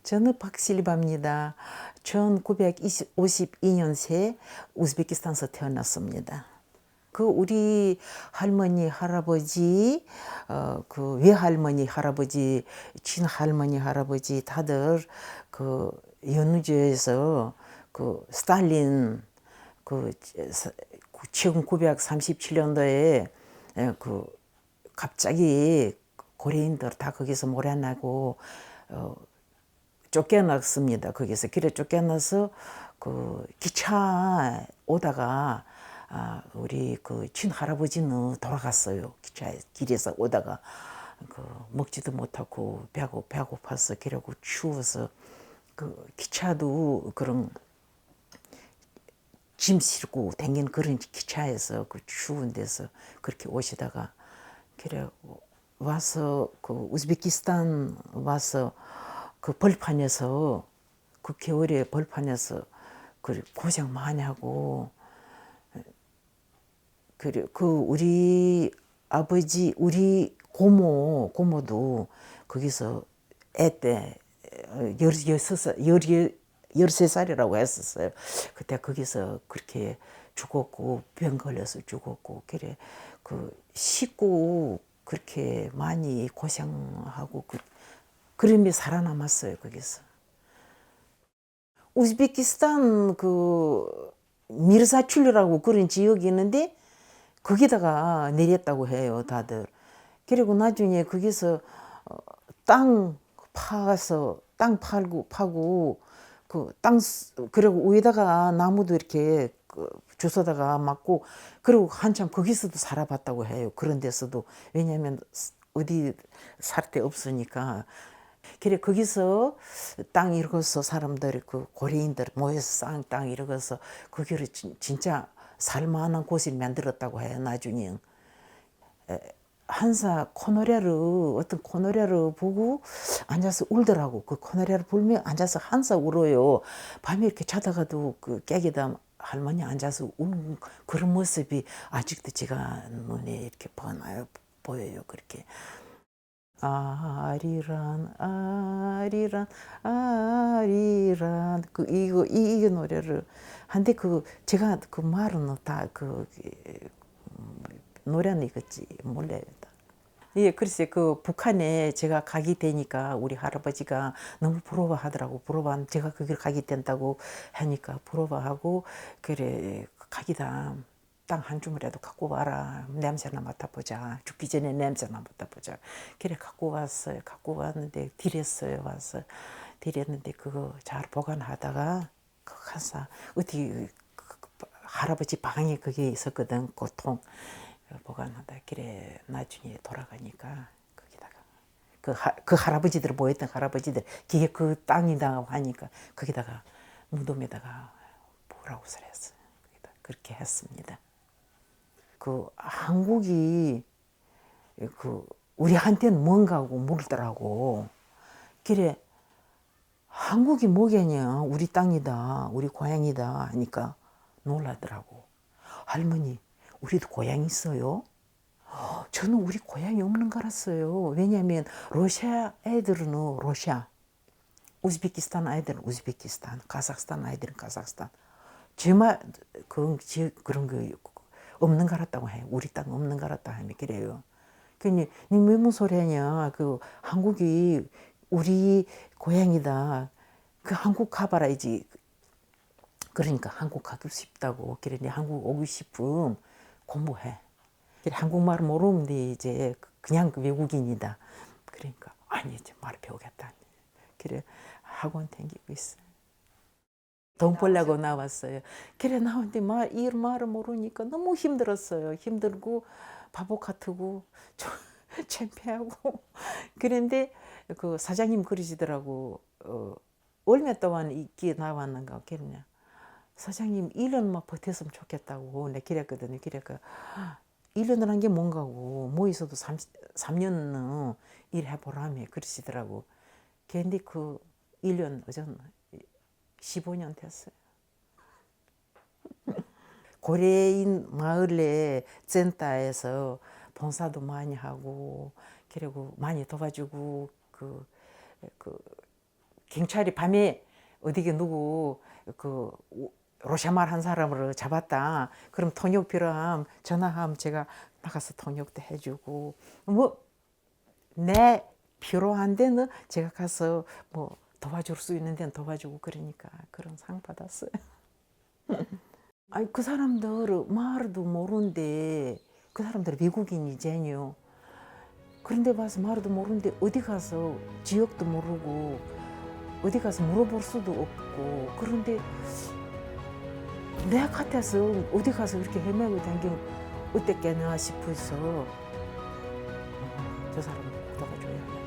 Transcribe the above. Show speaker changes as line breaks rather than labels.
저는 박실바입니다. 1952년생 우즈베키스탄에서 태어났습니다. 그 우리 할머니, 할아버지, 그 외할머니, 할아버지, 친할머니, 할아버지 다들 그 연우제에서 그 스탈린 그 1937년도에 그 갑자기 고려인들 다 거기서 몰아내고 쫓겨났습니다. 거기서 길에 쫓겨나서 그 기차 오다가 우리 그 친할아버지는 돌아갔어요. 기차에 길에서 오다가 그 먹지도 못하고 배고파서 그러고 추워서 그 기차도 그런 짐 싣고 댕기는 그런 기차에서 그 추운 데서 그렇게 오시다가 그래 와서 그 우즈베키스탄 와서 그 벌판에서 그 겨울에 벌판에서 그 고생 많이 하고 그 우리 아버지 우리 고모도 거기서 애 때 13살이라고 했었어요. 그때 거기서 그렇게 죽었고 병 걸려서 죽었고 그래 그 식구 그렇게 많이 고생하고 그림이 살아남았어요. 거기서 우즈베키스탄 그 미르사출리라고 그런 지역이 있는데 거기다가 내렸다고 해요, 다들. 그리고 나중에 거기서 땅 파서 땅 파고 그 땅 그리고 위에다가 나무도 이렇게 주워다가 막고 그리고 한참 거기서도 살아봤다고 해요. 그런 데서도 왜냐하면 어디 살 데 없으니까. 그래 거기서 땅 읽어서 사람들 그 고려인들 모여서 땅 읽어서 거기를 진짜 살만한 곳을 만들었다고 해요. 나중에 한사 어떤 코노래를 보고 앉아서 울더라고. 그 코노래를 불면 앉아서 한사 울어요. 밤에 이렇게 자다가도 그 깨기다 할머니 앉아서 우는 그런 모습이 아직도 제가 눈에 이렇게 보여요. 그렇게. 아리란 아리란 아리란 이거 노래를 한데 그 제가 그 말은 다그 노래는 이거지 몰라요. 예, 글쎄 그 북한에 제가 가게 되니까 우리 할아버지가 너무 부러워하더라고. 제가 거기를 가게 된다고 하니까 부러워하고 그래 가기다. 땅 한 주물이라도 갖고 와라. 냄새나 맡아보자. 죽기 전에 냄새나 맡아보자. 그래 갖고 왔어요. 갖고 왔는데 드렸어요. 와서 드렸는데 그거 잘 보관하다가 그 가서 어디 할아버지 방에 그게 있었거든. 고통 보관하다 그래 나중에 돌아가니까 거기다가 그 할아버지들 모였던 할아버지들 그게 그 땅이다 하니까 거기다가 무덤에다가 뭐라고 그랬어요. 그렇게 했습니다. 그 한국이 그 우리한테는 뭔가고 물더라고. 그래 한국이 뭐겠냐 우리 땅이다 우리 고향이다 하니까 놀라더라고. 할머니 우리도 고향 있어요? 저는 우리 고향이 없는 줄 알았어요. 왜냐하면 러시아 애들은 러시아, 우즈베키스탄 아이들은 우즈베키스탄, 카자흐스탄 아이들은 카자흐스탄. 정말 그런 거 없는 줄 알았다고 해요. 우리 땅 없는 줄 알았다 하면 그래요. 그니 니 무슨 소리냐? 그 한국이 우리 고향이다. 그 한국 가봐라야지. 그러니까 한국 가고 싶다고. 그러니 한국 오고 싶음 공부해. 한국말을 모르면 이제 그냥 외국인이다. 그러니까 아니 이제 말 배우겠다. 그래 학원 다니고 있어요. 돈 벌려고 나왔어요. 그래 나왔는데 말을 모르니까 너무 힘들었어요. 힘들고 바보 같고 창피하고 그런데 그 사장님 그러시더라고. 얼마 동안 있기 나왔는가 그러냐. 사장님 1년만 버텼으면 좋겠다고 내가 그랬거든요. 그러니까 1년을 한 게 뭔가고 뭐 있어도 3년은 일해보라며 그러시더라고. 근데 그 1년 어전 15년 됐어요. 고래인 마을에 센터에서 봉사도 많이 하고 그리고 많이 도와주고 그 경찰이 밤에 어디게 누구 그 로샤말 한 사람을 잡았다. 그럼 통역 필요함 전화하면 제가 나가서 통역도 해주고 뭐 내 필요한 데는 제가 가서 뭐 도와줄 수 있는 데는 도와주고 그러니까 그런 상 받았어요. 아니 그 사람들 말도 모르는데 그 사람들 미국인이제요. 그런데 봐서 말도 모르는데 어디 가서 지역도 모르고 어디 가서 물어볼 수도 없고 그런데 내 같아서 어디 가서 이렇게 헤매고 다니면 어땠겠나 싶어서 저 사람 도와줘야 해.